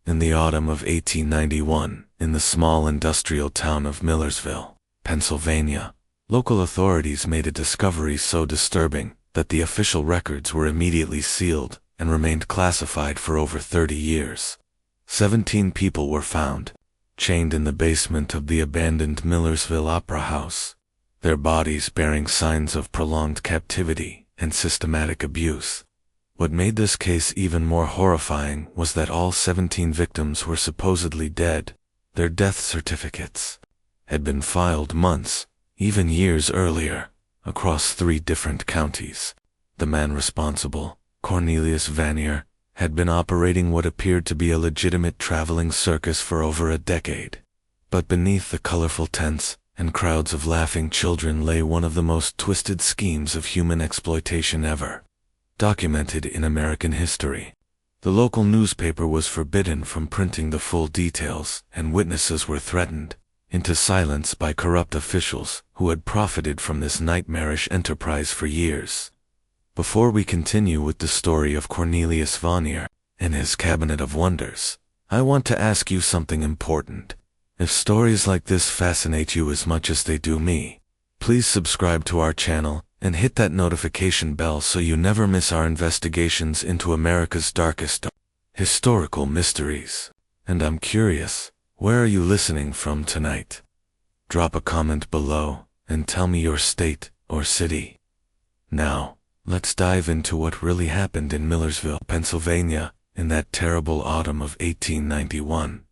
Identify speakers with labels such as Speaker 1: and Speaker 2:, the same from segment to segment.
Speaker 1: In the autumn of 1891, in the small industrial town of Millersville, Pennsylvania, local authorities made a discovery so disturbing that the official records were immediately sealed and remained classified for over 30 years. 17 people were found, chained in the basement of the abandoned Millersville Opera House, their bodies bearing signs of prolonged captivity and systematic abuse. What made this case even more horrifying was that all 17 victims were supposedly dead. Their death certificates had been filed months, even years earlier, across 3 different counties. The man responsible, Cornelius Vanier, had been operating what appeared to be a legitimate traveling circus for over a decade. But beneath the colorful tents and crowds of laughing children lay one of the most twisted schemes of human exploitation ever documented in American history. The local newspaper was forbidden from printing the full details, and witnesses were threatened into silence by corrupt officials who had profited from this nightmarish enterprise for years. Before we continue with the story of Cornelius Vanier and his Cabinet of Wonders, I want to ask you something important. If stories like this fascinate you as much as they do me, please subscribe to our channel and hit that notification bell so you never miss our investigations into America's darkest historical mysteries. And I'm curious, where are you listening from tonight? Drop a comment below and tell me your state or city. Now, let's dive into what really happened in Millersville, Pennsylvania, in that terrible autumn of 1891.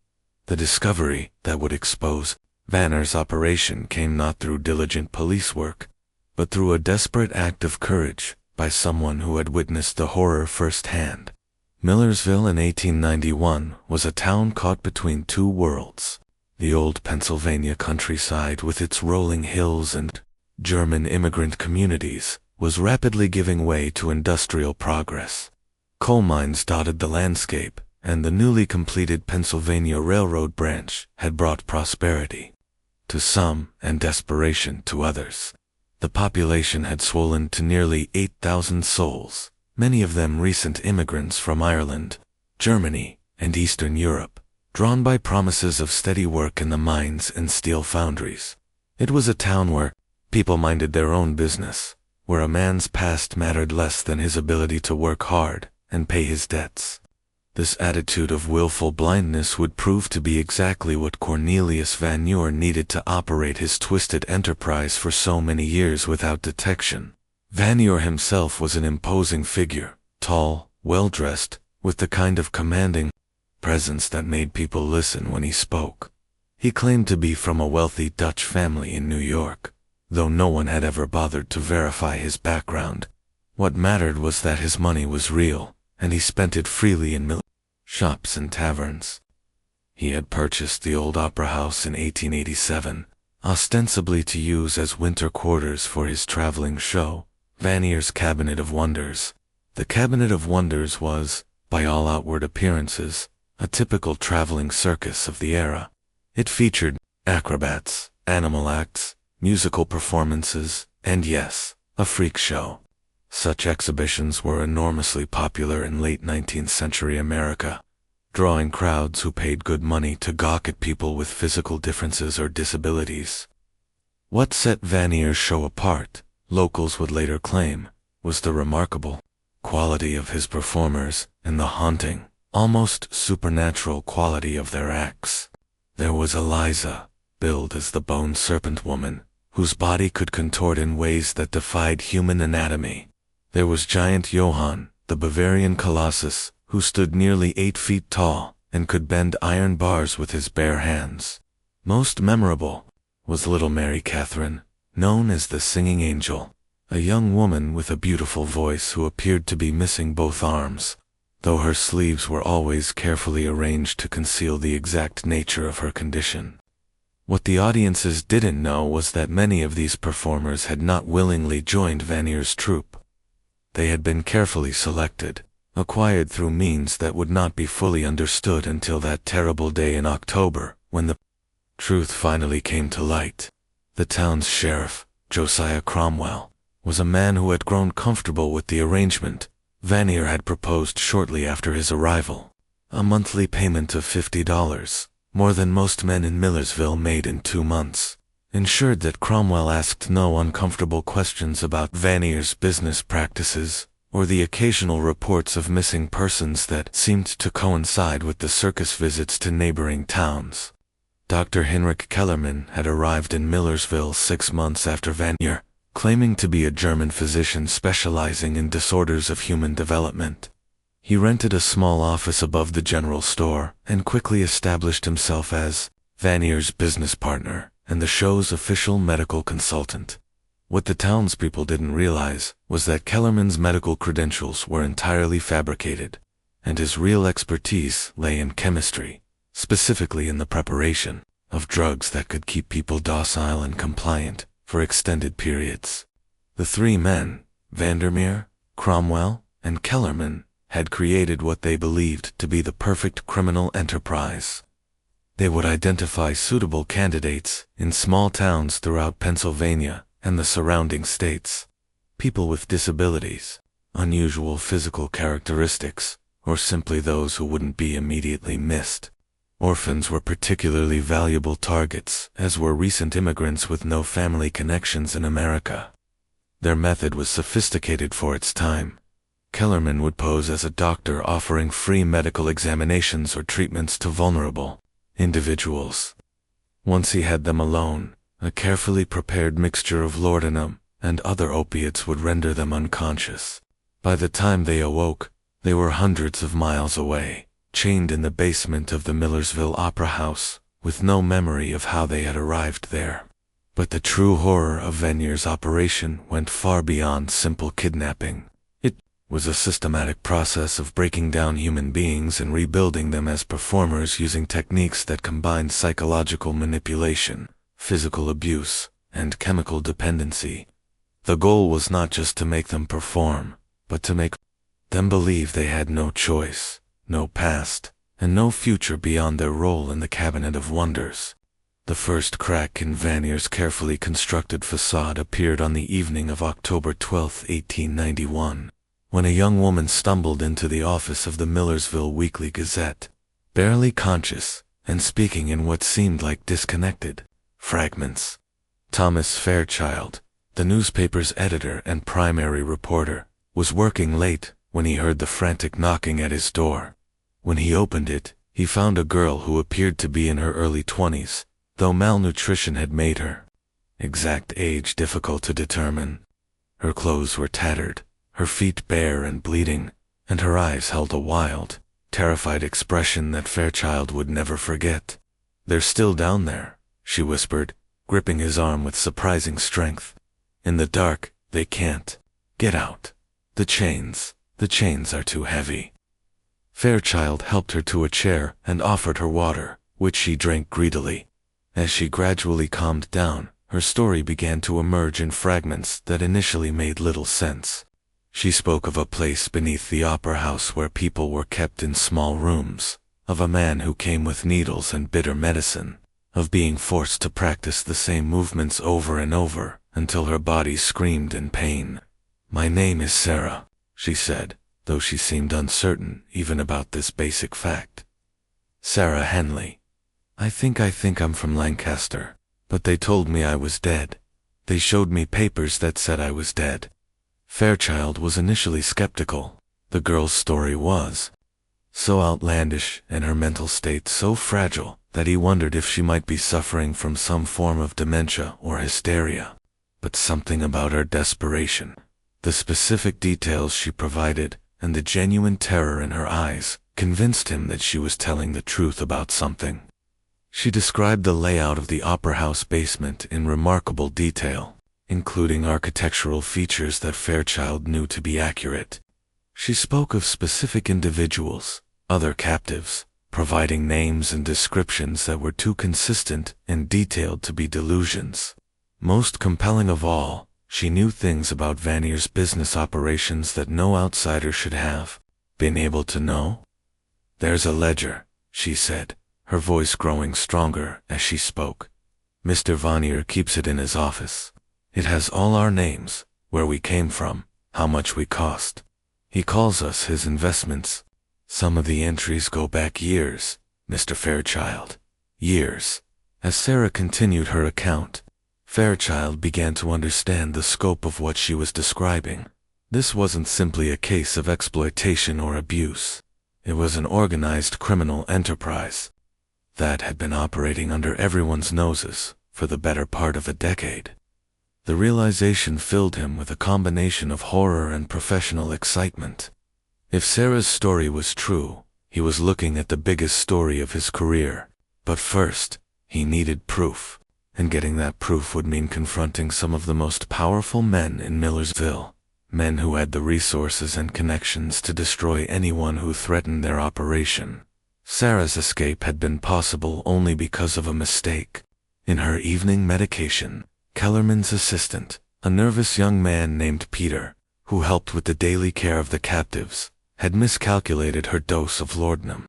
Speaker 1: The discovery that would expose Vanier's operation came not through diligent police work, but through a desperate act of courage by someone who had witnessed the horror firsthand. Millersville in 1891 was a town caught between 2 worlds. The old Pennsylvania countryside with its rolling hills and German immigrant communities was rapidly giving way to industrial progress. Coal mines dotted the landscape, and the newly completed Pennsylvania Railroad branch had brought prosperity to some and desperation to others. The population had swollen to nearly 8,000 souls, many of them recent immigrants from Ireland, Germany, and Eastern Europe, drawn by promises of steady work in the mines and steel foundries. It was a town where people minded their own business, where a man's past mattered less than his ability to work hard and pay his debts. This attitude of willful blindness would prove to be exactly what Cornelius Vanier needed to operate his twisted enterprise for so many years without detection. Vanier himself was an imposing figure, tall, well-dressed, with the kind of commanding presence that made people listen when he spoke. He claimed to be from a wealthy Dutch family in New York, though no one had ever bothered to verify his background. What mattered was that his money was real, and he spent it freely in shops and taverns. He had purchased the old opera house in 1887, ostensibly to use as winter quarters for his traveling show, Vanier's Cabinet of Wonders. The Cabinet of Wonders was, by all outward appearances, a typical traveling circus of the era. It featured acrobats, animal acts, musical performances, and yes, a freak show. Such exhibitions were enormously popular in late 19th century America, drawing crowds who paid good money to gawk at people with physical differences or disabilities. What set Vanier's show apart, locals would later claim, was the remarkable quality of his performers and the haunting, almost supernatural quality of their acts. There was Eliza, billed as the Bone Serpent Woman, whose body could contort in ways that defied human anatomy. There was Giant Johann, the Bavarian Colossus, who stood nearly 8 feet tall and could bend iron bars with his bare hands. Most memorable was little Mary Catherine, known as the Singing Angel, a young woman with a beautiful voice who appeared to be missing both arms, though her sleeves were always carefully arranged to conceal the exact nature of her condition. What the audiences didn't know was that many of these performers had not willingly joined Vanier's troupe. They had been carefully selected, acquired through means that would not be fully understood until that terrible day in October, when the truth finally came to light. The town's sheriff, Josiah Cromwell, was a man who had grown comfortable with the arrangement Vanier had proposed shortly after his arrival. a monthly payment of $50, more than most men in Millersville made in 2 months, ensured that Cromwell asked no uncomfortable questions about Vanier's business practices, or the occasional reports of missing persons that seemed to coincide with the circus visits to neighboring towns. Dr. Heinrich Kellerman had arrived in Millersville 6 months after Vanier, claiming to be a German physician specializing in disorders of human development. He rented a small office above the general store and quickly established himself as Vanier's business partner and the show's official medical consultant. What the townspeople didn't realize was that Kellerman's medical credentials were entirely fabricated, and his real expertise lay in chemistry, specifically in the preparation of drugs that could keep people docile and compliant for extended periods. The 3 men, Vandermeer, Cromwell, and Kellerman, had created what they believed to be the perfect criminal enterprise. They would identify suitable candidates in small towns throughout Pennsylvania and the surrounding states, people with disabilities, unusual physical characteristics, or simply those who wouldn't be immediately missed. Orphans were particularly valuable targets, as were recent immigrants with no family connections in America. Their method was sophisticated for its time. Kellerman would pose as a doctor offering free medical examinations or treatments to vulnerable individuals. Once he had them alone, a carefully prepared mixture of laudanum and other opiates would render them unconscious. By the time they awoke, they were hundreds of miles away, chained in the basement of the Millersville Opera House, with no memory of how they had arrived there. But the true horror of Vanier's operation went far beyond simple kidnapping. It was a systematic process of breaking down human beings and rebuilding them as performers using techniques that combined psychological manipulation, physical abuse, and chemical dependency. The goal was not just to make them perform, but to make them believe they had no choice, no past, and no future beyond their role in the Cabinet of Wonders. The first crack in Vanier's carefully constructed facade appeared on the evening of October 12, 1891, when a young woman stumbled into the office of the Millersville Weekly Gazette, barely conscious and speaking in what seemed like disconnected fragments. Thomas Fairchild, the newspaper's editor and primary reporter, was working late when he heard the frantic knocking at his door. When he opened it, he found a girl who appeared to be in her early 20s, though malnutrition had made her exact age difficult to determine. Her clothes were tattered, her feet bare and bleeding, and her eyes held a wild, terrified expression that Fairchild would never forget. "They're still down there," she whispered, gripping his arm with surprising strength. "In the dark, they can't get out. The chains are too heavy." Fairchild helped her to a chair and offered her water, which she drank greedily. As she gradually calmed down, her story began to emerge in fragments that initially made little sense. She spoke of a place beneath the opera house where people were kept in small rooms, of a man who came with needles and bitter medicine, of being forced to practice the same movements over and over until her body screamed in pain. "My name is Sarah," she said, though she seemed uncertain even about this basic fact. "Sarah Henley. I think I'm from Lancaster, but they told me I was dead. They showed me papers that said I was dead." Fairchild was initially skeptical. The girl's story was so outlandish and her mental state so fragile that he wondered if she might be suffering from some form of dementia or hysteria. But something about her desperation, the specific details she provided, and the genuine terror in her eyes convinced him that she was telling the truth about something. She described the layout of the opera house basement in remarkable detail, including architectural features that Fairchild knew to be accurate. She spoke of specific individuals, other captives, providing names and descriptions that were too consistent and detailed to be delusions. Most compelling of all, she knew things about Vanier's business operations that no outsider should have been able to know. "There's a ledger," she said, her voice growing stronger as she spoke. "Mr. Vanier keeps it in his office. It has all our names, where we came from, how much we cost. He calls us his investments. Some of the entries go back years, Mr. Fairchild. Years. As Sarah continued her account, Fairchild began to understand the scope of what she was describing. This wasn't simply a case of exploitation or abuse. It was an organized criminal enterprise that had been operating under everyone's noses for the better part of a decade. The realization filled him with a combination of horror and professional excitement. If Sarah's story was true, he was looking at the biggest story of his career. But first, he needed proof, and getting that proof would mean confronting some of the most powerful men in Millersville, men who had the resources and connections to destroy anyone who threatened their operation. Sarah's escape had been possible only because of a mistake. In her evening medication, Kellerman's assistant, a nervous young man named Peter, who helped with the daily care of the captives, had miscalculated her dose of laudanum.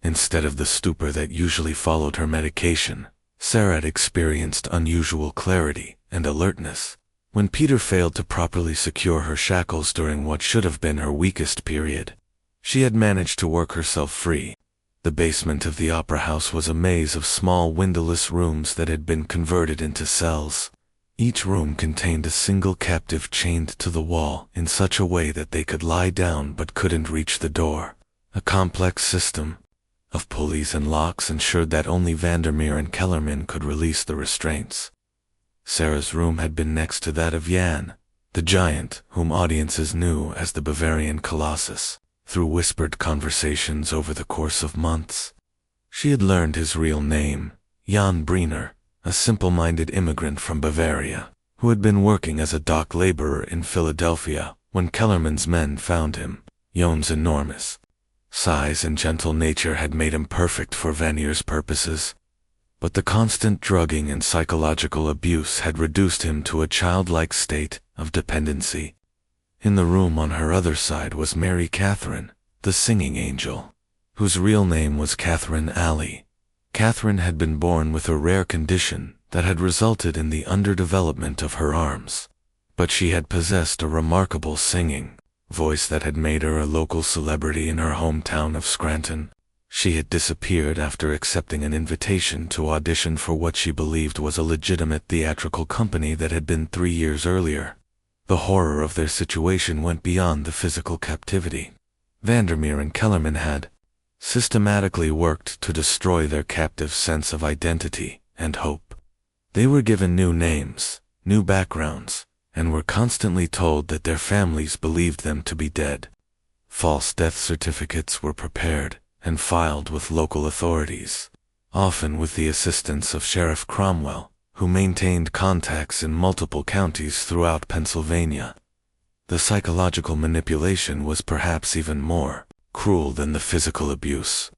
Speaker 1: Instead of the stupor that usually followed her medication, Sarah had experienced unusual clarity and alertness. When Peter failed to properly secure her shackles during what should have been her weakest period, she had managed to work herself free. The basement of the Opera House was a maze of small windowless rooms that had been converted into cells. Each room contained a single captive chained to the wall in such a way that they could lie down but couldn't reach the door. A complex system of pulleys and locks ensured that only Vandermeer and Kellerman could release the restraints. Sarah's room had been next to that of Jan, the giant whom audiences knew as the Bavarian Colossus, through whispered conversations over the course of months. She had learned his real name, Jan Briner, a simple-minded immigrant from Bavaria, who had been working as a dock laborer in Philadelphia when Kellerman's men found him. Jan's enormous size and gentle nature had made him perfect for Vanier's purposes, but the constant drugging and psychological abuse had reduced him to a childlike state of dependency. In the room on her other side was Mary Catherine, the singing angel, whose real name was Catherine Alley. Catherine had been born with a rare condition that had resulted in the underdevelopment of her arms, but she had possessed a remarkable singing voice that had made her a local celebrity in her hometown of Scranton. She had disappeared after accepting an invitation to audition for what she believed was a legitimate theatrical company that had been 3 years earlier. The horror of their situation went beyond the physical captivity. Vandermeer and Kellerman had systematically worked to destroy their captive's sense of identity and hope. They were given new names, new backgrounds, and were constantly told that their families believed them to be dead. False death certificates were prepared and filed with local authorities, often with the assistance of Sheriff Cromwell, who maintained contacts in multiple counties throughout Pennsylvania. The psychological manipulation was perhaps even more cruel than the physical abuse.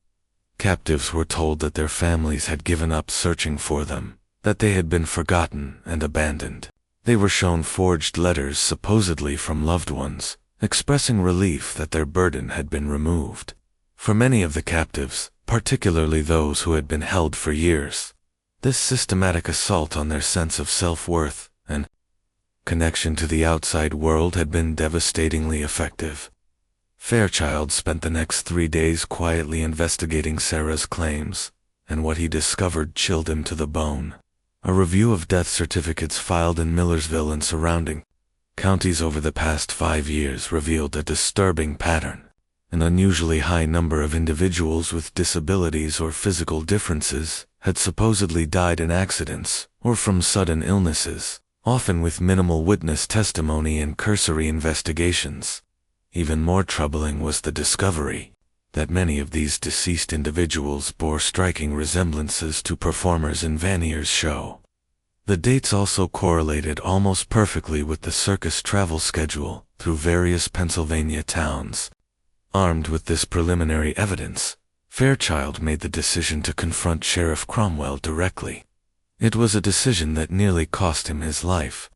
Speaker 1: Captives were told that their families had given up searching for them, that they had been forgotten and abandoned. They were shown forged letters supposedly from loved ones, expressing relief that their burden had been removed. For many of the captives, particularly those who had been held for years, this systematic assault on their sense of self-worth and connection to the outside world had been devastatingly effective. Fairchild spent the next 3 days quietly investigating Sarah's claims, and what he discovered chilled him to the bone. A review of death certificates filed in Millersville and surrounding counties over the past 5 years revealed a disturbing pattern. An unusually high number of individuals with disabilities or physical differences had supposedly died in accidents or from sudden illnesses, often with minimal witness testimony and cursory investigations. Even more troubling was the discovery that many of these deceased individuals bore striking resemblances to performers in Vanier's show. The dates also correlated almost perfectly with the circus travel schedule through various Pennsylvania towns. Armed with this preliminary evidence, Fairchild made the decision to confront Sheriff Cromwell directly. It was a decision that nearly cost him his life.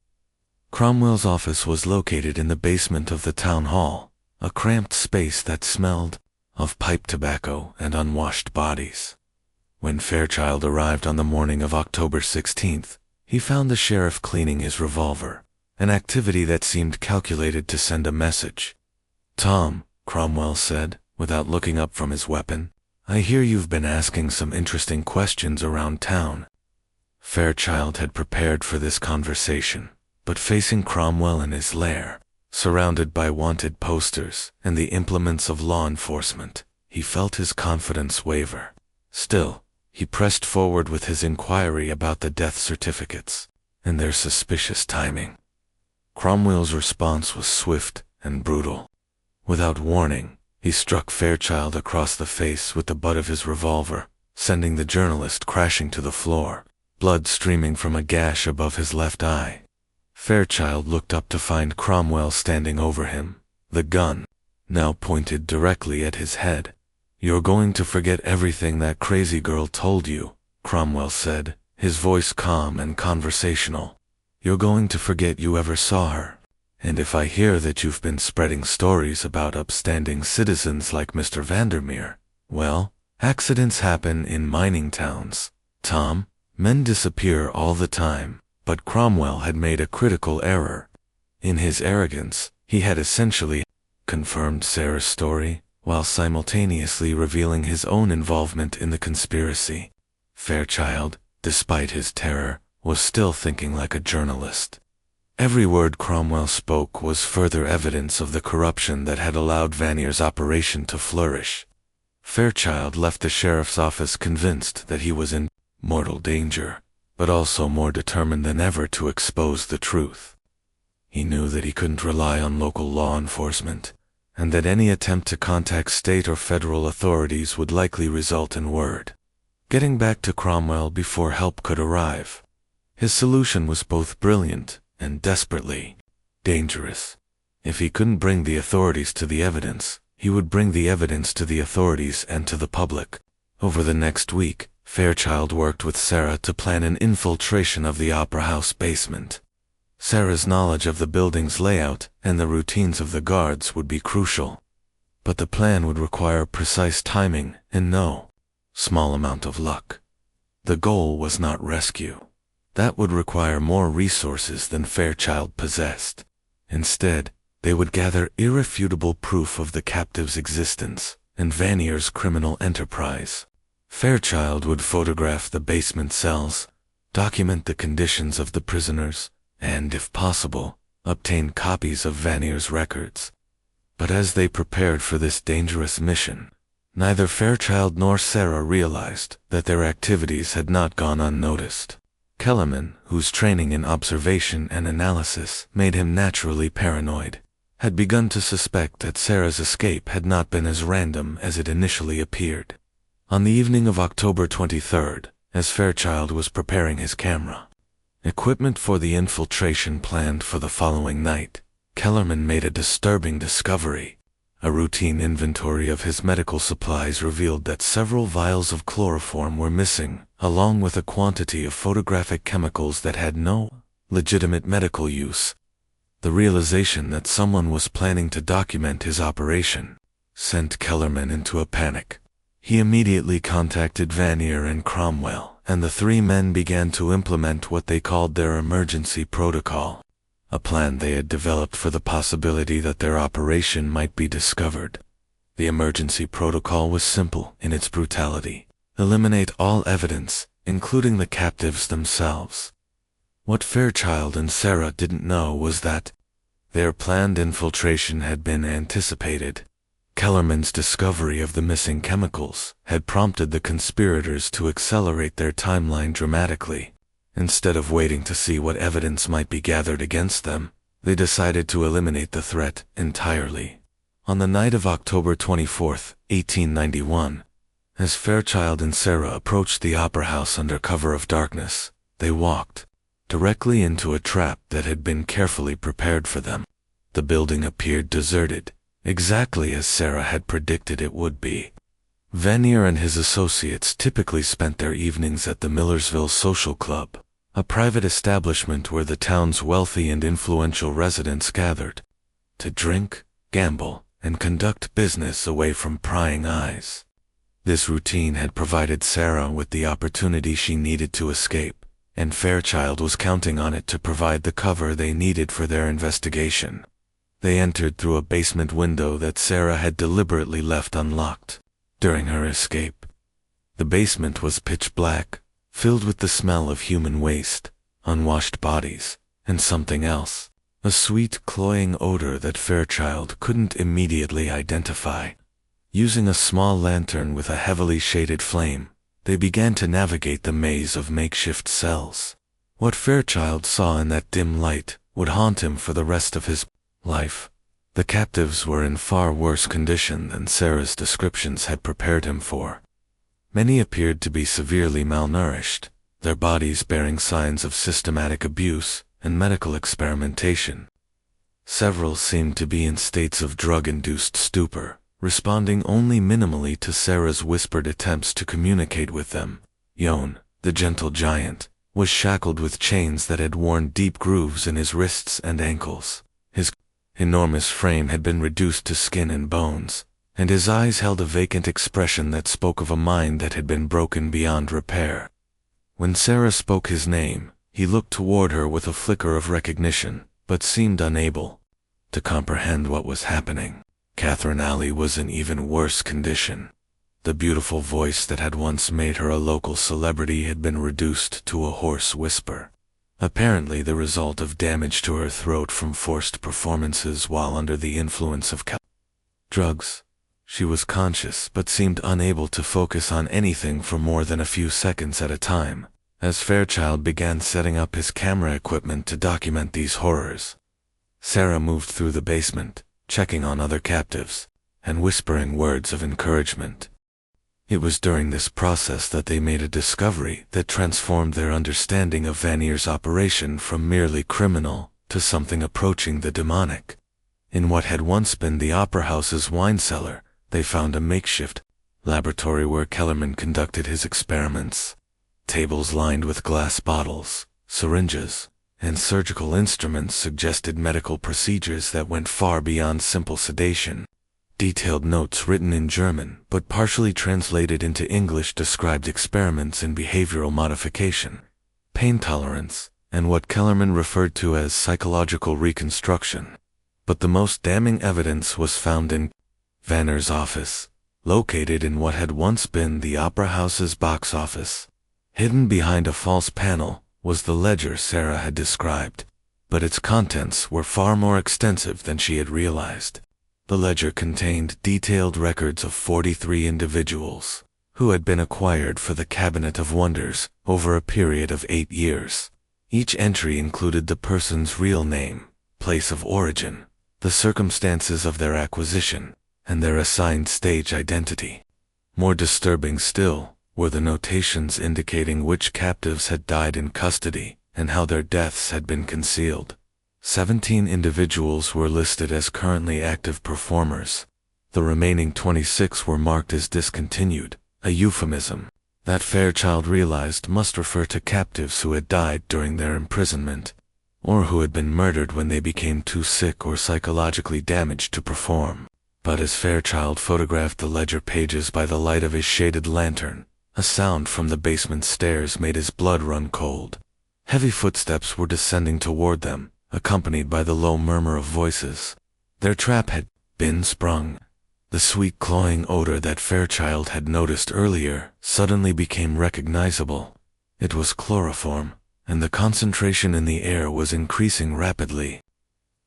Speaker 1: Cromwell's office was located in the basement of the town hall, a cramped space that smelled of pipe tobacco and unwashed bodies. When Fairchild arrived on the morning of October 16th, he found the sheriff cleaning his revolver, an activity that seemed calculated to send a message. "Tom," Cromwell said, without looking up from his weapon. "I hear you've been asking some interesting questions around town." Fairchild had prepared for this conversation, but facing Cromwell in his lair, surrounded by wanted posters and the implements of law enforcement, he felt his confidence waver. Still, he pressed forward with his inquiry about the death certificates and their suspicious timing. Cromwell's response was swift and brutal. Without warning, he struck Fairchild across the face with the butt of his revolver, sending the journalist crashing to the floor, blood streaming from a gash above his left eye. Fairchild looked up to find Cromwell standing over him, the gun now pointed directly at his head. "You're going to forget everything that crazy girl told you," Cromwell said, his voice calm and conversational. "You're going to forget you ever saw her. And if I hear that you've been spreading stories about upstanding citizens like Mr. Vandermeer, well, accidents happen in mining towns, Tom. Men disappear all the time." But Cromwell had made a critical error. In his arrogance, he had essentially confirmed Sarah's story, while simultaneously revealing his own involvement in the conspiracy. Fairchild, despite his terror, was still thinking like a journalist. Every word Cromwell spoke was further evidence of the corruption that had allowed Vanier's operation to flourish. Fairchild left the sheriff's office convinced that he was in mortal danger, but also more determined than ever to expose the truth. He knew that he couldn't rely on local law enforcement, and that any attempt to contact state or federal authorities would likely result in word getting back to Cromwell before help could arrive. His solution was both brilliant and desperately dangerous. If he couldn't bring the authorities to the evidence, he would bring the evidence to the authorities and to the public. Over the next week, Fairchild worked with Sarah to plan an infiltration of the Opera House basement. Sarah's knowledge of the building's layout and the routines of the guards would be crucial. But the plan would require precise timing and no small amount of luck. The goal was not rescue. That would require more resources than Fairchild possessed. Instead, they would gather irrefutable proof of the captive's existence and Vanier's criminal enterprise. Fairchild would photograph the basement cells, document the conditions of the prisoners, and, if possible, obtain copies of Vanier's records. But as they prepared for this dangerous mission, neither Fairchild nor Sarah realized that their activities had not gone unnoticed. Kellerman, whose training in observation and analysis made him naturally paranoid, had begun to suspect that Sarah's escape had not been as random as it initially appeared. On the evening of October 23rd, as Fairchild was preparing his camera, equipment for the infiltration planned for the following night, Kellerman made a disturbing discovery. A routine inventory of his medical supplies revealed that several vials of chloroform were missing, along with a quantity of photographic chemicals that had no legitimate medical use. The realization that someone was planning to document his operation sent Kellerman into a panic. He immediately contacted Vanier and Cromwell, and the three men began to implement what they called their emergency protocol, a plan they had developed for the possibility that their operation might be discovered. The emergency protocol was simple in its brutality. Eliminate all evidence, including the captives themselves. What Fairchild and Sarah didn't know was that their planned infiltration had been anticipated. Kellerman's discovery of the missing chemicals had prompted the conspirators to accelerate their timeline dramatically. Instead of waiting to see what evidence might be gathered against them, they decided to eliminate the threat entirely. On the night of October 24, 1891, as Fairchild and Sarah approached the Opera House under cover of darkness, they walked directly into a trap that had been carefully prepared for them. The building appeared deserted, exactly as Sarah had predicted it would be. Vanier and his associates typically spent their evenings at the Millersville Social Club, a private establishment where the town's wealthy and influential residents gathered to drink, gamble, and conduct business away from prying eyes. This routine had provided Sarah with the opportunity she needed to escape, and Fairchild was counting on it to provide the cover they needed for their investigation. They entered through a basement window that Sarah had deliberately left unlocked during her escape. The basement was pitch black, filled with the smell of human waste, unwashed bodies, and something else, a sweet, cloying odor that Fairchild couldn't immediately identify. Using a small lantern with a heavily shaded flame, they began to navigate the maze of makeshift cells. What Fairchild saw in that dim light would haunt him for the rest of his life. The captives were in far worse condition than Sarah's descriptions had prepared him for. Many appeared to be severely malnourished, their bodies bearing signs of systematic abuse and medical experimentation. Several seemed to be in states of drug-induced stupor, responding only minimally to Sarah's whispered attempts to communicate with them. Yon, the gentle giant, was shackled with chains that had worn deep grooves in his wrists and ankles. His enormous frame had been reduced to skin and bones, and his eyes held a vacant expression that spoke of a mind that had been broken beyond repair. When Sarah spoke his name, he looked toward her with a flicker of recognition, but seemed unable to comprehend what was happening. Catherine Alley was in even worse condition. The beautiful voice that had once made her a local celebrity had been reduced to a hoarse whisper, apparently the result of damage to her throat from forced performances while under the influence of drugs. She was conscious but seemed unable to focus on anything for more than a few seconds at a time, as Fairchild began setting up his camera equipment to document these horrors. Sarah moved through the basement, checking on other captives, and whispering words of encouragement. It was during this process that they made a discovery that transformed their understanding of Vanier's operation from merely criminal to something approaching the demonic. In what had once been the Opera House's wine cellar, they found a makeshift laboratory where Kellerman conducted his experiments. Tables lined with glass bottles, syringes, and surgical instruments suggested medical procedures that went far beyond simple sedation. Detailed notes written in German but partially translated into English described experiments in behavioral modification, pain tolerance, and what Kellerman referred to as psychological reconstruction. But the most damning evidence was found in Vanier's office, located in what had once been the Opera House's box office. Hidden behind a false panel was the ledger Sarah had described, but its contents were far more extensive than she had realized. The ledger contained detailed records of 43 individuals who had been acquired for the Cabinet of Wonders over a period of 8 years. Each entry included the person's real name, place of origin, the circumstances of their acquisition, and their assigned stage identity. More disturbing still were the notations indicating which captives had died in custody and how their deaths had been concealed. 17 individuals were listed as currently active performers. The remaining 26 were marked as discontinued, a euphemism that Fairchild realized must refer to captives who had died during their imprisonment, or who had been murdered when they became too sick or psychologically damaged to perform. But as Fairchild photographed the ledger pages by the light of his shaded lantern, a sound from the basement stairs made his blood run cold. Heavy footsteps were descending toward them, accompanied by the low murmur of voices. Their trap had been sprung. The sweet cloying odor that Fairchild had noticed earlier suddenly became recognizable. It was chloroform, and the concentration in the air was increasing rapidly.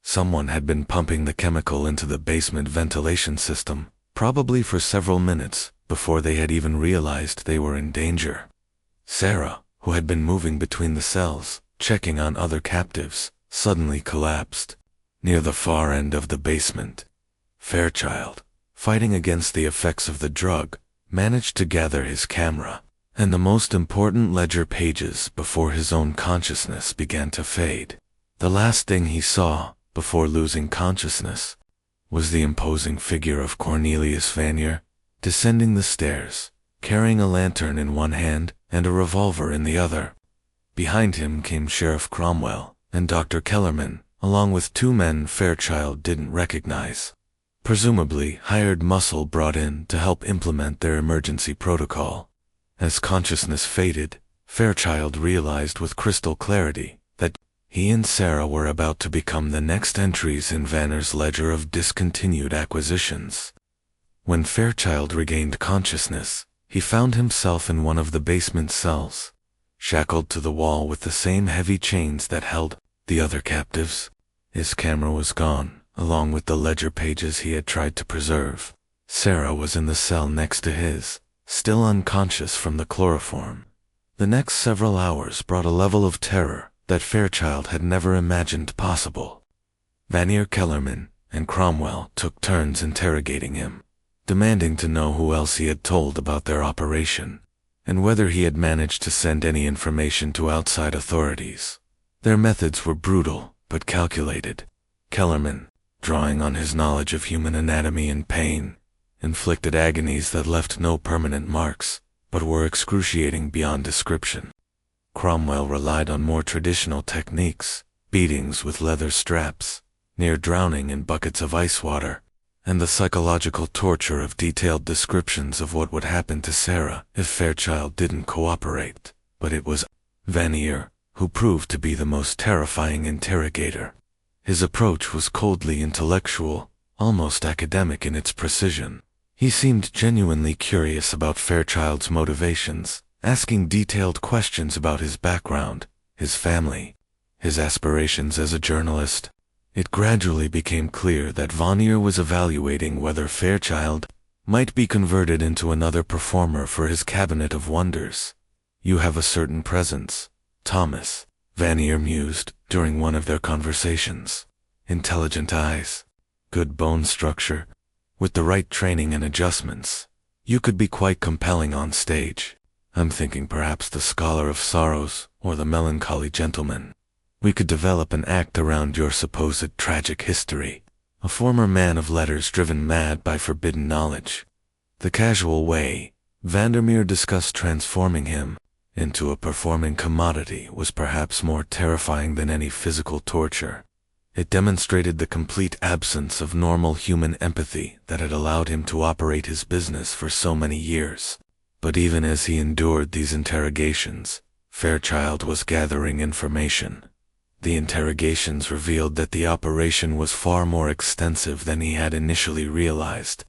Speaker 1: Someone had been pumping the chemical into the basement ventilation system, probably for several minutes, before they had even realized they were in danger. Sarah, who had been moving between the cells, checking on other captives, suddenly collapsed. Near the far end of the basement, Fairchild, fighting against the effects of the drug, managed to gather his camera and the most important ledger pages before his own consciousness began to fade. The last thing he saw, before losing consciousness, was the imposing figure of Cornelius Vanier, descending the stairs, carrying a lantern in one hand and a revolver in the other. Behind him came Sheriff Cromwell and Dr. Kellerman, along with 2 men Fairchild didn't recognize, presumably hired muscle brought in to help implement their emergency protocol. As consciousness faded, Fairchild realized with crystal clarity that He and Sarah were about to become the next entries in Vanier's ledger of discontinued acquisitions. When Fairchild regained consciousness, he found himself in one of the basement cells, shackled to the wall with the same heavy chains that held the other captives. His camera was gone, along with the ledger pages he had tried to preserve. Sarah was in the cell next to his, still unconscious from the chloroform. The next several hours brought a level of terror that Fairchild had never imagined possible. Vanier, Kellerman, and Cromwell took turns interrogating him, demanding to know who else he had told about their operation, and whether he had managed to send any information to outside authorities. Their methods were brutal, but calculated. Kellerman, drawing on his knowledge of human anatomy and pain, inflicted agonies that left no permanent marks, but were excruciating beyond description. Cromwell relied on more traditional techniques, beatings with leather straps, near drowning in buckets of ice water, and the psychological torture of detailed descriptions of what would happen to Sarah if Fairchild didn't cooperate. But it was Vanier who proved to be the most terrifying interrogator. His approach was coldly intellectual, almost academic in its precision. He seemed genuinely curious about Fairchild's motivations, asking detailed questions about his background, his family, his aspirations as a journalist. It gradually became clear that Vanier was evaluating whether Fairchild might be converted into another performer for his cabinet of wonders. "You have a certain presence, Thomas," Vanier mused during one of their conversations. "Intelligent eyes, good bone structure. With the right training and adjustments, you could be quite compelling on stage. I'm thinking perhaps the Scholar of Sorrows or the Melancholy Gentleman. We could develop an act around your supposed tragic history, a former man of letters driven mad by forbidden knowledge." The casual way Vandermeer discussed transforming him into a performing commodity was perhaps more terrifying than any physical torture. It demonstrated the complete absence of normal human empathy that had allowed him to operate his business for so many years. But even as he endured these interrogations, Fairchild was gathering information. The interrogations revealed that the operation was far more extensive than he had initially realized.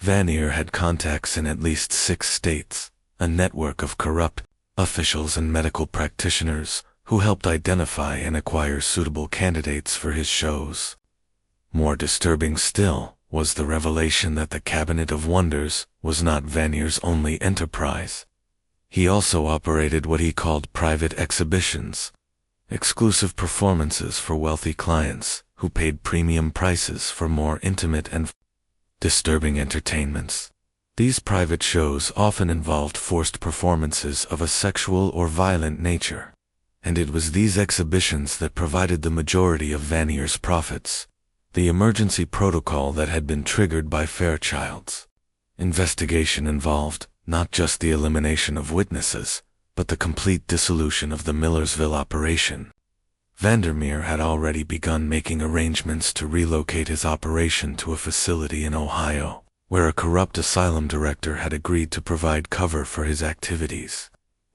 Speaker 1: Vanier had contacts in at least 6 states, a network of corrupt officials and medical practitioners who helped identify and acquire suitable candidates for his shows. More disturbing still was the revelation that the Cabinet of Wonders was not Vanier's only enterprise. He also operated what he called private exhibitions, exclusive performances for wealthy clients who paid premium prices for more intimate and disturbing entertainments. These private shows often involved forced performances of a sexual or violent nature, and it was these exhibitions that provided the majority of Vanier's profits. The emergency protocol that had been triggered by Fairchild's investigation involved not just the elimination of witnesses, but the complete dissolution of the Millersville operation. Vandermeer had already begun making arrangements to relocate his operation to a facility in Ohio, where a corrupt asylum director had agreed to provide cover for his activities.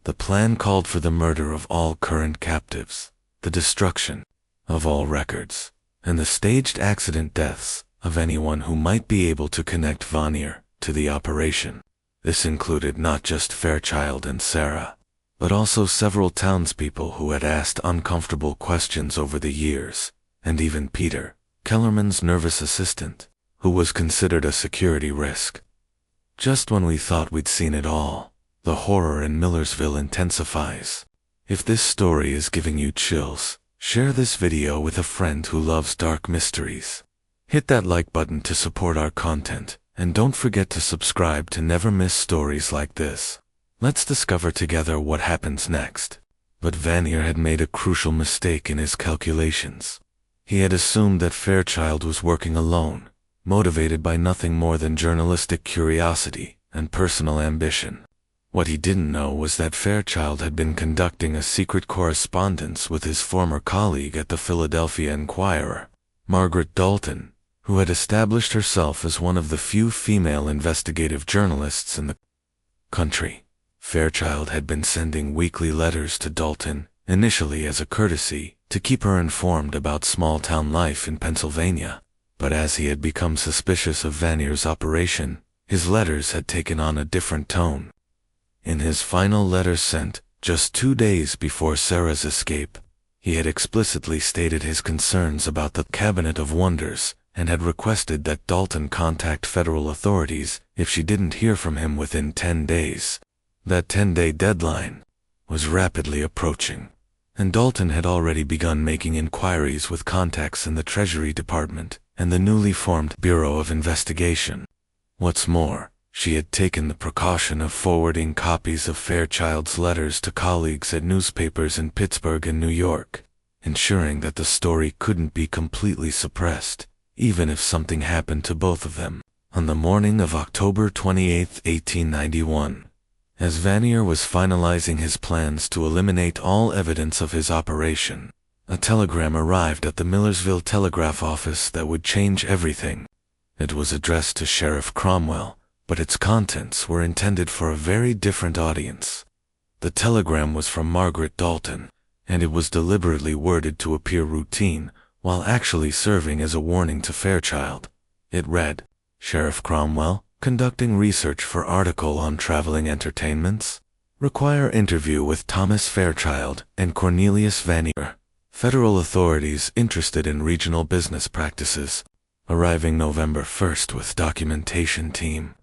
Speaker 1: The plan called for the murder of all current captives, the destruction of all records, and the staged accident deaths of anyone who might be able to connect Vanier to the operation. This included not just Fairchild and Sarah, but also several townspeople who had asked uncomfortable questions over the years, and even Peter, Kellerman's nervous assistant, who was considered a security risk. Just when we thought we'd seen it all, the horror in Millersville intensifies. If this story is giving you chills, share this video with a friend who loves dark mysteries. Hit that like button to support our content, and don't forget to subscribe to never miss stories like this. Let's discover together what happens next. But Vanier had made a crucial mistake in his calculations. He had assumed that Fairchild was working alone, motivated by nothing more than journalistic curiosity and personal ambition. What he didn't know was that Fairchild had been conducting a secret correspondence with his former colleague at the Philadelphia Inquirer, Margaret Dalton, who had established herself as one of the few female investigative journalists in the country. Fairchild had been sending weekly letters to Dalton, initially as a courtesy, to keep her informed about small-town life in Pennsylvania. But as he had become suspicious of Vanier's operation, his letters had taken on a different tone. In his final letter sent just 2 days before Sarah's escape, he had explicitly stated his concerns about the Cabinet of Wonders and had requested that Dalton contact federal authorities if she didn't hear from him within 10 days. That 10-day deadline was rapidly approaching, and Dalton had already begun making inquiries with contacts in the Treasury Department and the newly formed Bureau of Investigation. What's more, she had taken the precaution of forwarding copies of Fairchild's letters to colleagues at newspapers in Pittsburgh and New York, ensuring that the story couldn't be completely suppressed, even if something happened to both of them. On the morning of October 28, 1891, as Vanier was finalizing his plans to eliminate all evidence of his operation, a telegram arrived at the Millersville telegraph office that would change everything. It was addressed to Sheriff Cromwell, but its contents were intended for a very different audience. The telegram was from Margaret Dalton, and it was deliberately worded to appear routine, while actually serving as a warning to Fairchild. It read, "Sheriff Cromwell, conducting research for article on traveling entertainments. Require interview with Thomas Fairchild and Cornelius Vanier. Federal authorities interested in regional business practices. Arriving November 1st with documentation team.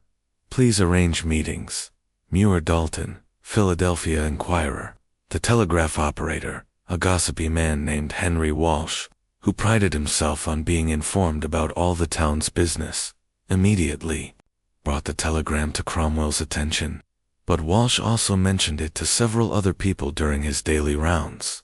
Speaker 1: Please arrange meetings. Muir Dalton, Philadelphia Inquirer." The telegraph operator, a gossipy man named Henry Walsh, who prided himself on being informed about all the town's business, immediately brought the telegram to Cromwell's attention. But Walsh also mentioned it to several other people during his daily rounds,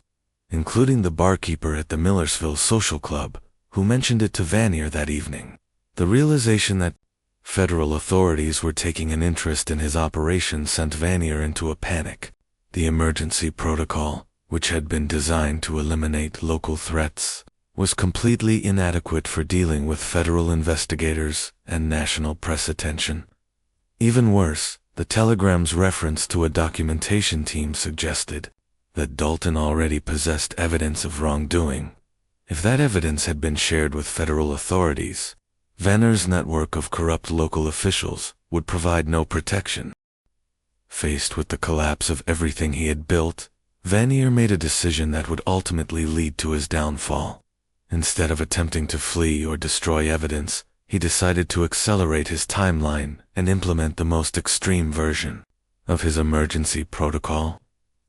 Speaker 1: including the barkeeper at the Millersville Social Club, who mentioned it to Vanier that evening. The realization that federal authorities were taking an interest in his operation sent Vanier into a panic. The emergency protocol, which had been designed to eliminate local threats, was completely inadequate for dealing with federal investigators and national press attention. Even worse, the telegram's reference to a documentation team suggested that Dalton already possessed evidence of wrongdoing. If that evidence had been shared with federal authorities, Vanier's network of corrupt local officials would provide no protection. Faced with the collapse of everything he had built, Vanier made a decision that would ultimately lead to his downfall. Instead of attempting to flee or destroy evidence, he decided to accelerate his timeline and implement the most extreme version of his emergency protocol.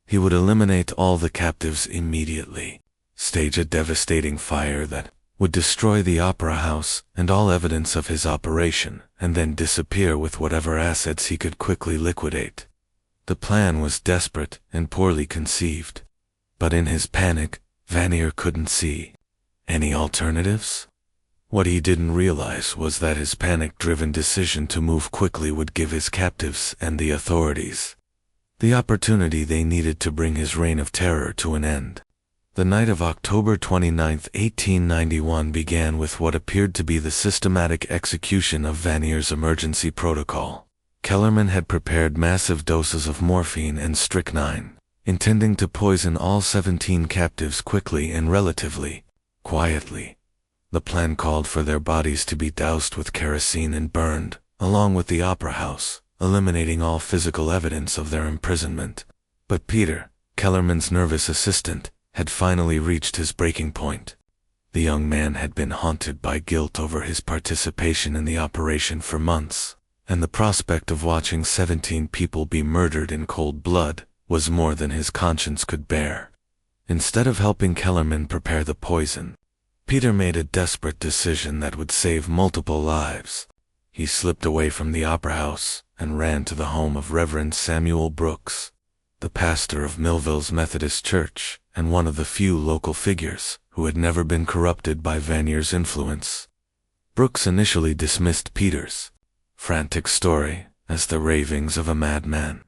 Speaker 1: He would eliminate all the captives immediately, stage a devastating fire that would destroy the Opera House and all evidence of his operation, and then disappear with whatever assets he could quickly liquidate. The plan was desperate and poorly conceived, but in his panic, Vanier couldn't see any alternatives. What he didn't realize was that his panic-driven decision to move quickly would give his captives and the authorities the opportunity they needed to bring his reign of terror to an end. The night of October 29, 1891 began with what appeared to be the systematic execution of Vanier's emergency protocol. Kellerman had prepared massive doses of morphine and strychnine, intending to poison all 17 captives quickly and relatively quietly. The plan called for their bodies to be doused with kerosene and burned, along with the Opera House, eliminating all physical evidence of their imprisonment. But Peter, Kellerman's nervous assistant, had finally reached his breaking point. The young man had been haunted by guilt over his participation in the operation for months, and the prospect of watching 17 people be murdered in cold blood was more than his conscience could bear. Instead of helping Kellerman prepare the poison, Peter made a desperate decision that would save multiple lives. He slipped away from the Opera House and ran to the home of Reverend Samuel Brooks, the pastor of Millville's Methodist Church and one of the few local figures who had never been corrupted by Vanier's influence. Brooks initially dismissed Peter's frantic story as the ravings of a madman,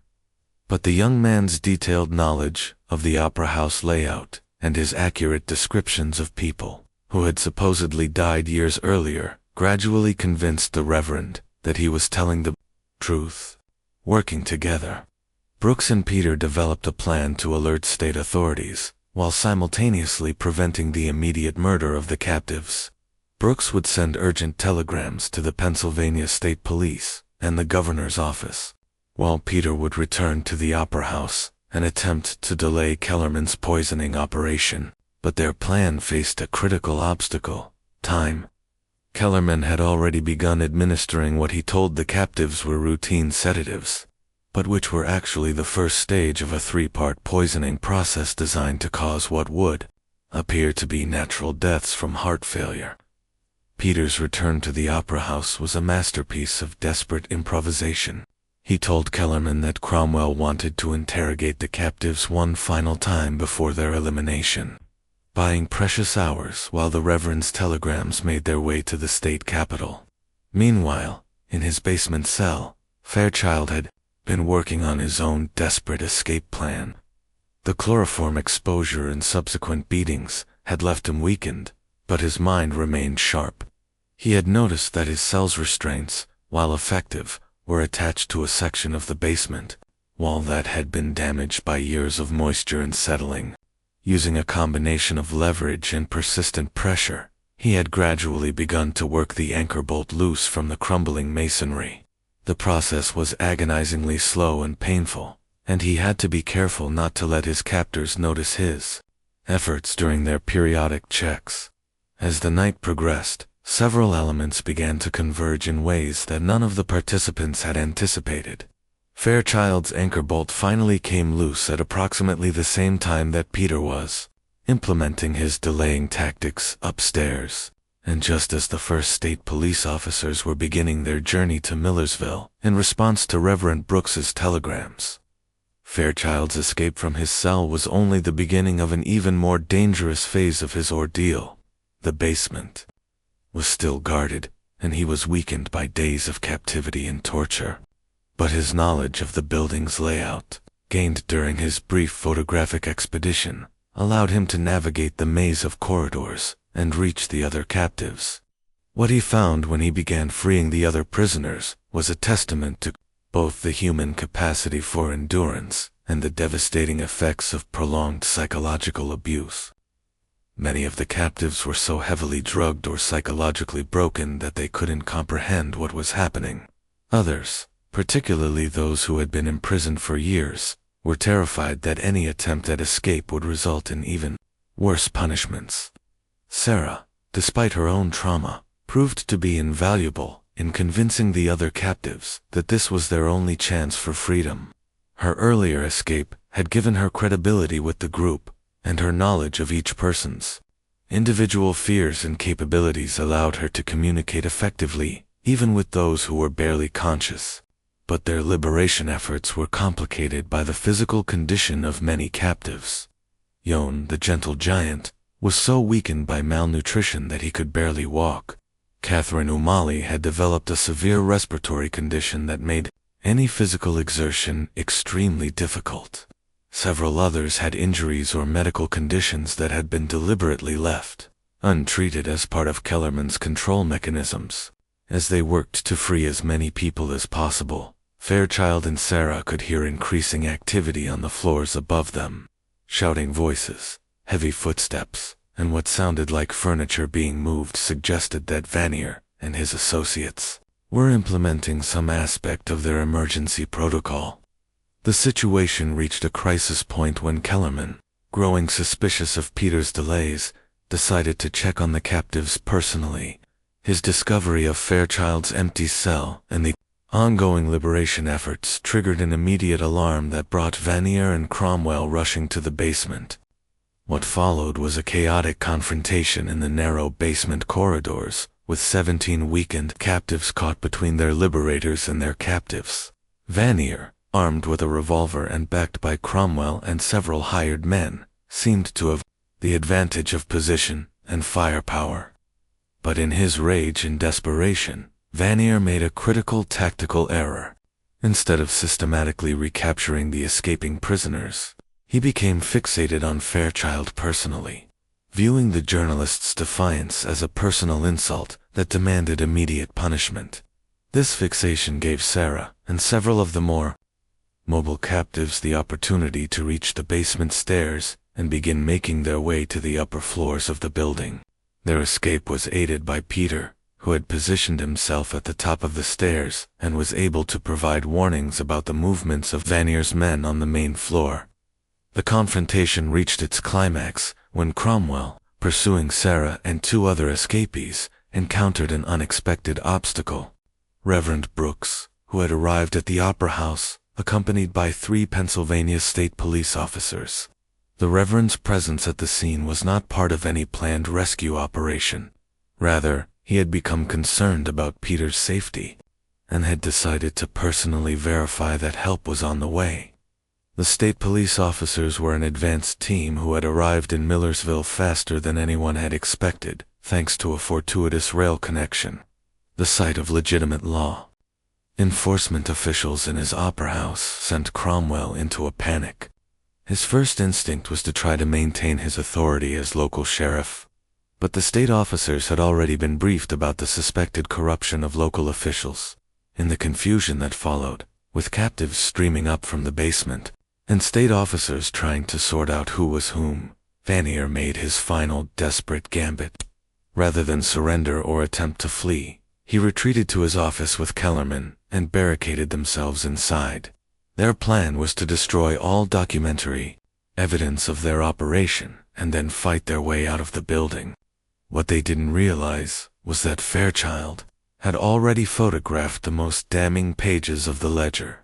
Speaker 1: but the young man's detailed knowledge of the Opera House layout and his accurate descriptions of people who had supposedly died years earlier gradually convinced the Reverend that he was telling the truth. Working together, Brooks and Peter developed a plan to alert state authorities while simultaneously preventing the immediate murder of the captives. Brooks would send urgent telegrams to the Pennsylvania State Police and the governor's office, while Peter would return to the Opera House and attempt to delay Kellerman's poisoning operation. But their plan faced a critical obstacle: time. Kellerman had already begun administering what he told the captives were routine sedatives, but which were actually the first stage of a three-part poisoning process designed to cause what would appear to be natural deaths from heart failure. Peter's return to the Opera House was a masterpiece of desperate improvisation. He told Kellerman that Cromwell wanted to interrogate the captives one final time before their elimination, buying precious hours while the Reverend's telegrams made their way to the state capitol. Meanwhile, in his basement cell, Fairchild had been working on his own desperate escape plan. The chloroform exposure and subsequent beatings had left him weakened, but his mind remained sharp. He had noticed that his cell's restraints, while effective, were attached to a section of the basement wall that had been damaged by years of moisture and settling. Using a combination of leverage and persistent pressure, he had gradually begun to work the anchor bolt loose from the crumbling masonry. The process was agonizingly slow and painful, and he had to be careful not to let his captors notice his efforts during their periodic checks. As the night progressed, several elements began to converge in ways that none of the participants had anticipated. Fairchild's anchor bolt finally came loose at approximately the same time that Peter was implementing his delaying tactics upstairs, and just as the first state police officers were beginning their journey to Millersville in response to Reverend Brooks's telegrams. Fairchild's escape from his cell was only the beginning of an even more dangerous phase of his ordeal. The basement was still guarded, and he was weakened by days of captivity and torture. But his knowledge of the building's layout, gained during his brief photographic expedition, allowed him to navigate the maze of corridors and reach the other captives. What he found when he began freeing the other prisoners was a testament to both the human capacity for endurance and the devastating effects of prolonged psychological abuse. Many of the captives were so heavily drugged or psychologically broken that they couldn't comprehend what was happening. Others, particularly those who had been imprisoned for years, were terrified that any attempt at escape would result in even worse punishments. Sarah, despite her own trauma, proved to be invaluable in convincing the other captives that this was their only chance for freedom. Her earlier escape had given her credibility with the group, and her knowledge of each person's individual fears and capabilities allowed her to communicate effectively, even with those who were barely conscious. But their liberation efforts were complicated by the physical condition of many captives. Yon, the gentle giant, was so weakened by malnutrition that he could barely walk. Catherine O'Malley had developed a severe respiratory condition that made any physical exertion extremely difficult. Several others had injuries or medical conditions that had been deliberately left untreated as part of Kellerman's control mechanisms. As they worked to free as many people as possible, Fairchild and Sarah could hear increasing activity on the floors above them. Shouting voices, heavy footsteps, and what sounded like furniture being moved suggested that Vanier and his associates were implementing some aspect of their emergency protocol. The situation reached a crisis point when Kellerman, growing suspicious of Peter's delays, decided to check on the captives personally. His discovery of Fairchild's empty cell and the ongoing liberation efforts triggered an immediate alarm that brought Vanier and Cromwell rushing to the basement. What followed was a chaotic confrontation in the narrow basement corridors, with 17 weakened captives caught between their liberators and their captives. Vanier, armed with a revolver and backed by Cromwell and several hired men, seemed to have the advantage of position and firepower. But in his rage and desperation, Vanier made a critical tactical error. Instead of systematically recapturing the escaping prisoners, he became fixated on Fairchild personally, viewing the journalist's defiance as a personal insult that demanded immediate punishment. This fixation gave Sarah and several of the more mobile captives the opportunity to reach the basement stairs and begin making their way to the upper floors of the building. Their escape was aided by Peter, who had positioned himself at the top of the stairs and was able to provide warnings about the movements of Vanier's men on the main floor. The confrontation reached its climax when Cromwell, pursuing Sarah and two other escapees, encountered an unexpected obstacle. Reverend Brooks, who had arrived at the Opera House, accompanied by 3 Pennsylvania State Police officers. The Reverend's presence at the scene was not part of any planned rescue operation. Rather, he had become concerned about Peter's safety, and had decided to personally verify that help was on the way. The state police officers were an advanced team who had arrived in Millersville faster than anyone had expected, thanks to a fortuitous rail connection, the site of legitimate law. Enforcement officials in his opera house sent Cromwell into a panic. His first instinct was to try to maintain his authority as local sheriff, but the state officers had already been briefed about the suspected corruption of local officials. In the confusion that followed, with captives streaming up from the basement, and state officers trying to sort out who was whom, Vanier made his final desperate gambit. Rather than surrender or attempt to flee, he retreated to his office with Kellerman and barricaded themselves inside. Their plan was to destroy all documentary evidence of their operation and then fight their way out of the building. What they didn't realize was that Fairchild had already photographed the most damning pages of the ledger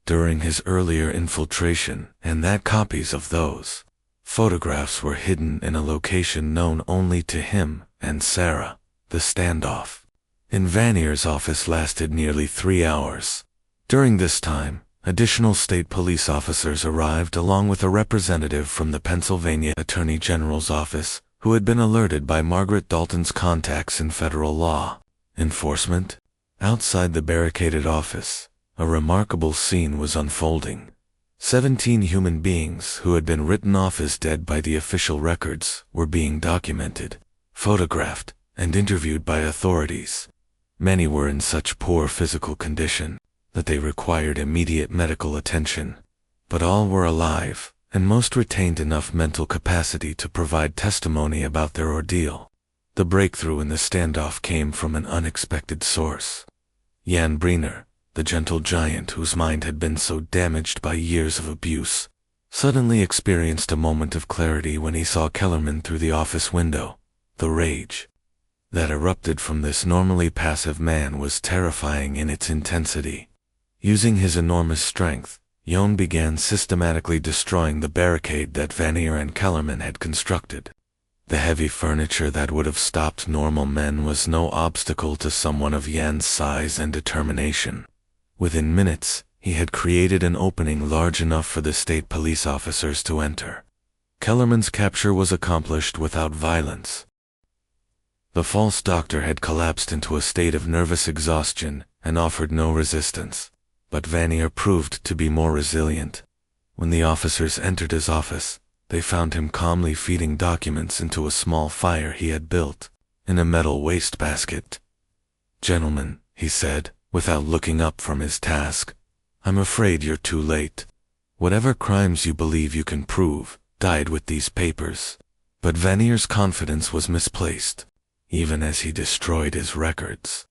Speaker 1: during his earlier infiltration, and that copies of those photographs were hidden in a location known only to him and Sarah. The standoff in Vanier's office lasted nearly 3 hours. During this time, additional state police officers arrived along with a representative from the Pennsylvania Attorney General's office, who had been alerted by Margaret Dalton's contacts in federal law enforcement. Outside the barricaded office, a remarkable scene was unfolding. 17 human beings who had been written off as dead by the official records were being documented, photographed, and interviewed by authorities. Many were in such poor physical condition that they required immediate medical attention, but all were alive, and most retained enough mental capacity to provide testimony about their ordeal. The breakthrough in the standoff came from an unexpected source. Jan Briner, the gentle giant whose mind had been so damaged by years of abuse, suddenly experienced a moment of clarity when he saw Kellerman through the office window. The rage that erupted from this normally passive man was terrifying in its intensity. Using his enormous strength, Jan began systematically destroying the barricade that Vanier and Kellerman had constructed. The heavy furniture that would have stopped normal men was no obstacle to someone of Jan's size and determination. Within minutes, he had created an opening large enough for the state police officers to enter. Kellerman's capture was accomplished without violence. The false doctor had collapsed into a state of nervous exhaustion and offered no resistance, but Vanier proved to be more resilient. When the officers entered his office, they found him calmly feeding documents into a small fire he had built in a metal wastebasket. "Gentlemen," he said, without looking up from his task, "I'm afraid you're too late. Whatever crimes you believe you can prove died with these papers." But Vanier's confidence was misplaced, even as he destroyed his records.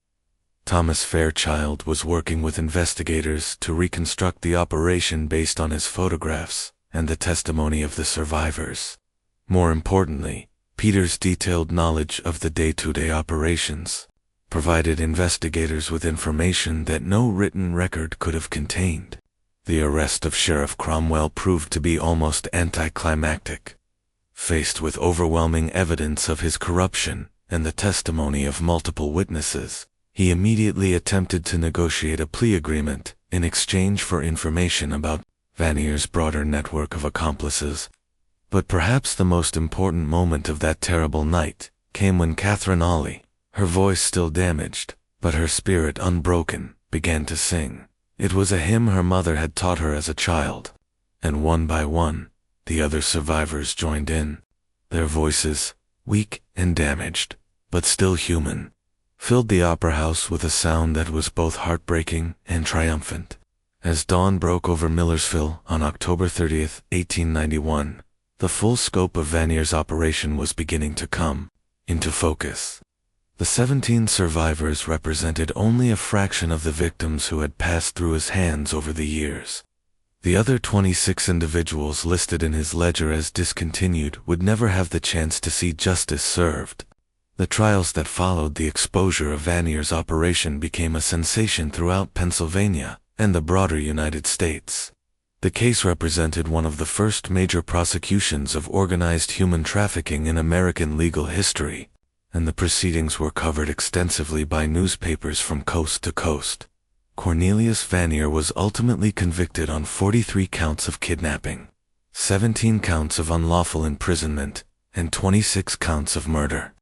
Speaker 1: Thomas Fairchild was working with investigators to reconstruct the operation based on his photographs and the testimony of the survivors. More importantly, Peter's detailed knowledge of the day-to-day operations provided investigators with information that no written record could have contained. The arrest of Sheriff Cromwell proved to be almost anticlimactic. Faced with overwhelming evidence of his corruption and the testimony of multiple witnesses, he immediately attempted to negotiate a plea agreement in exchange for information about Vanier's broader network of accomplices. But perhaps the most important moment of that terrible night came when Catherine Ollie, her voice still damaged, but her spirit unbroken, began to sing. It was a hymn her mother had taught her as a child, and one by one, the other survivors joined in. Their voices, weak and damaged, but still human, filled the opera house with a sound that was both heartbreaking and triumphant. As dawn broke over Millersville on October 30th, 1891, the full scope of Vanier's operation was beginning to come into focus. The 17 survivors represented only a fraction of the victims who had passed through his hands over the years. The other 26 individuals listed in his ledger as discontinued would never have the chance to see justice served. The trials that followed the exposure of Vanier's operation became a sensation throughout Pennsylvania and the broader United States. The case represented one of the first major prosecutions of organized human trafficking in American legal history, and the proceedings were covered extensively by newspapers from coast to coast. Cornelius Vanier was ultimately convicted on 43 counts of kidnapping, 17 counts of unlawful imprisonment, and 26 counts of murder.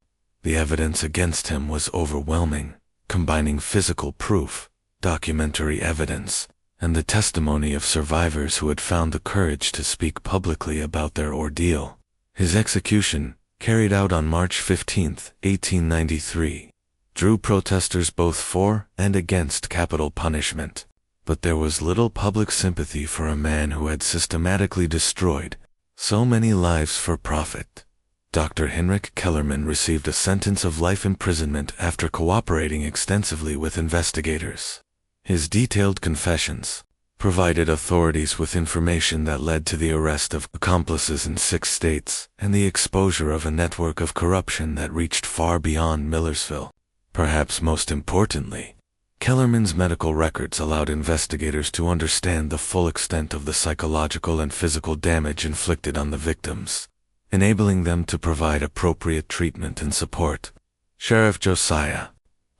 Speaker 1: The evidence against him was overwhelming, combining physical proof, documentary evidence, and the testimony of survivors who had found the courage to speak publicly about their ordeal. His execution, carried out on March 15, 1893, drew protesters both for and against capital punishment, but there was little public sympathy for a man who had systematically destroyed so many lives for profit. Dr. Heinrich Kellerman received a sentence of life imprisonment after cooperating extensively with investigators. His detailed confessions provided authorities with information that led to the arrest of accomplices in 6 states and the exposure of a network of corruption that reached far beyond Millersville. Perhaps most importantly, Kellerman's medical records allowed investigators to understand the full extent of the psychological and physical damage inflicted on the victims, enabling them to provide appropriate treatment and support. Sheriff Josiah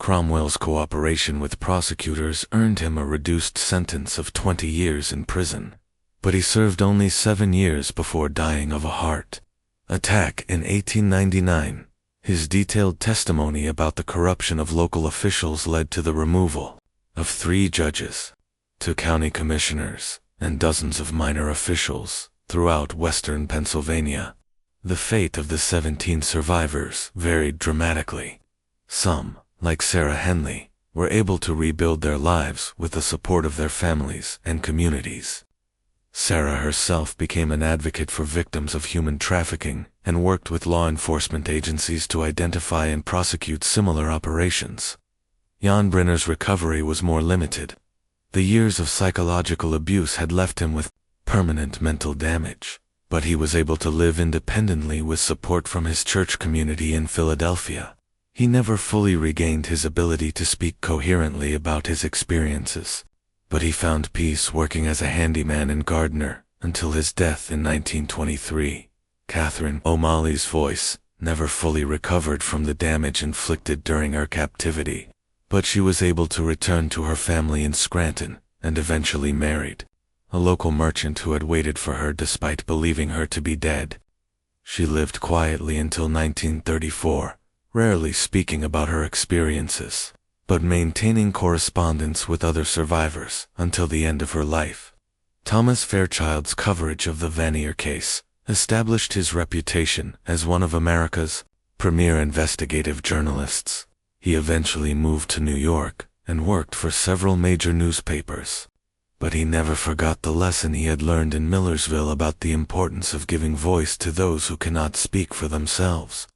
Speaker 1: Cromwell's cooperation with prosecutors earned him a reduced sentence of 20 years in prison, but he served only 7 years before dying of a heart attack in 1899. His detailed testimony about the corruption of local officials led to the removal of 3 judges, 2 county commissioners, and dozens of minor officials throughout western Pennsylvania. The fate of the 17 survivors varied dramatically. Some, like Sarah Henley, were able to rebuild their lives with the support of their families and communities. Sarah herself became an advocate for victims of human trafficking and worked with law enforcement agencies to identify and prosecute similar operations. Jan Brenner's recovery was more limited. The years of psychological abuse had left him with permanent mental damage, but he was able to live independently with support from his church community in Philadelphia. He never fully regained his ability to speak coherently about his experiences, but he found peace working as a handyman and gardener until his death in 1923. Catherine O'Malley's voice never fully recovered from the damage inflicted during her captivity, but she was able to return to her family in Scranton and eventually married a local merchant who had waited for her despite believing her to be dead. She lived quietly until 1934, rarely speaking about her experiences, but maintaining correspondence with other survivors until the end of her life. Thomas Fairchild's coverage of the Vanier case established his reputation as one of America's premier investigative journalists. He eventually moved to New York and worked for several major newspapers, but he never forgot the lesson he had learned in Millersville about the importance of giving voice to those who cannot speak for themselves.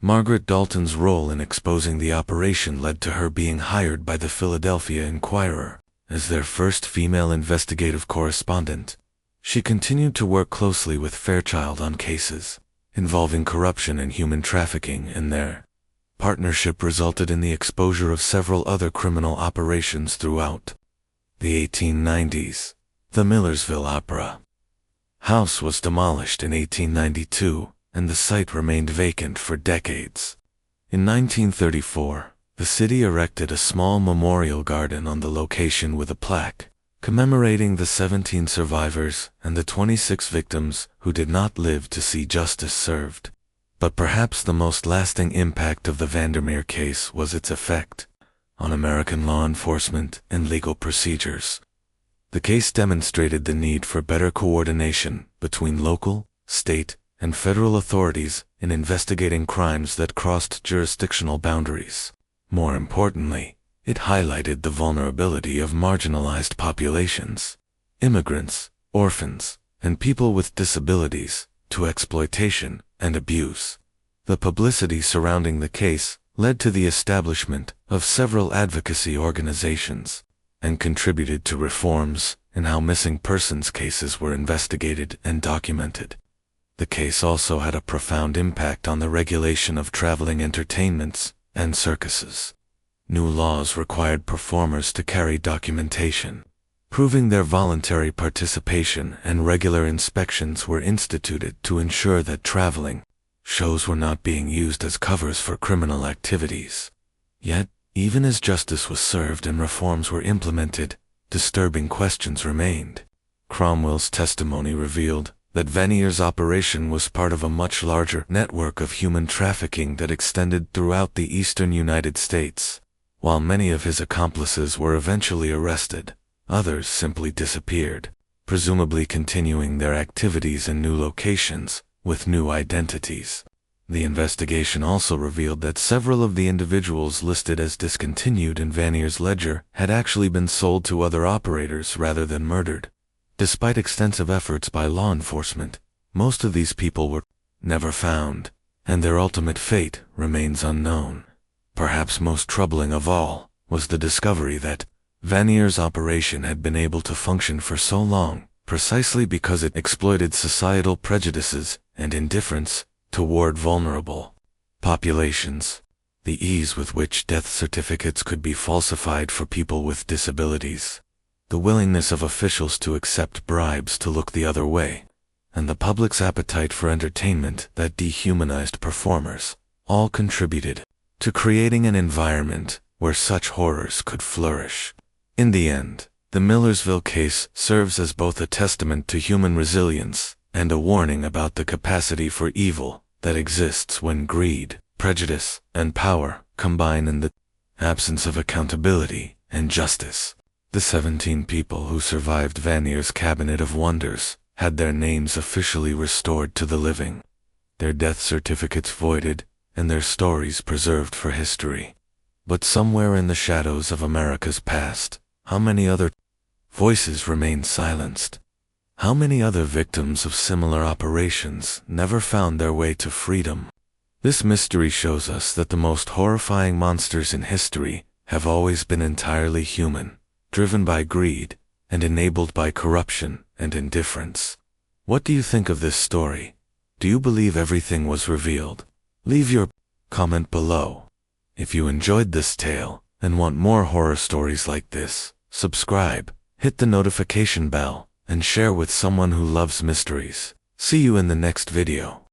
Speaker 1: Margaret Dalton's role in exposing the operation led to her being hired by the Philadelphia Inquirer as their first female investigative correspondent. She continued to work closely with Fairchild on cases involving corruption and human trafficking, and their partnership resulted in the exposure of several other criminal operations throughout the 1890s. The Millersville Opera House was demolished in 1892, and the site remained vacant for decades. In 1934, the city erected a small memorial garden on the location with a plaque commemorating the 17 survivors and the 26 victims who did not live to see justice served. But perhaps the most lasting impact of the Vandermeer case was its effect on American law enforcement and legal procedures. The case demonstrated the need for better coordination between local, state, and federal authorities in investigating crimes that crossed jurisdictional boundaries. More importantly, it highlighted the vulnerability of marginalized populations, immigrants, orphans, and people with disabilities, to exploitation and abuse. The publicity surrounding the case led to the establishment of several advocacy organizations and contributed to reforms in how missing persons cases were investigated and documented. The case also had a profound impact on the regulation of traveling entertainments and circuses. New laws required performers to carry documentation, proving their voluntary participation, and regular inspections were instituted to ensure that traveling shows were not being used as covers for criminal activities. Yet, even as justice was served and reforms were implemented, disturbing questions remained. Cromwell's testimony revealed that Vanier's operation was part of a much larger network of human trafficking that extended throughout the eastern United States. While many of his accomplices were eventually arrested, others simply disappeared, presumably continuing their activities in new locations with new identities. The investigation also revealed that several of the individuals listed as discontinued in Vanier's ledger had actually been sold to other operators rather than murdered. Despite extensive efforts by law enforcement, most of these people were never found, and their ultimate fate remains unknown. Perhaps most troubling of all was the discovery that Vanier's operation had been able to function for so long precisely because it exploited societal prejudices and indifference toward vulnerable populations. The ease with which death certificates could be falsified for people with disabilities, the willingness of officials to accept bribes to look the other way, and the public's appetite for entertainment that dehumanized performers all contributed to creating an environment where such horrors could flourish. In the end, the Millersville case serves as both a testament to human resilience and a warning about the capacity for evil that exists when greed, prejudice, and power combine in the absence of accountability and justice. The 17 people who survived Vanier's Cabinet of Wonders had their names officially restored to the living, their death certificates voided, and their stories preserved for history. But somewhere in the shadows of America's past, how many other voices remain silenced? How many other victims of similar operations never found their way to freedom? This mystery shows us that the most horrifying monsters in history have always been entirely human, driven by greed, and enabled by corruption and indifference. What do you think of this story? Do you believe everything was revealed? Leave your comment below. If you enjoyed this tale and want more horror stories like this, subscribe, hit the notification bell, and share with someone who loves mysteries. See you in the next video.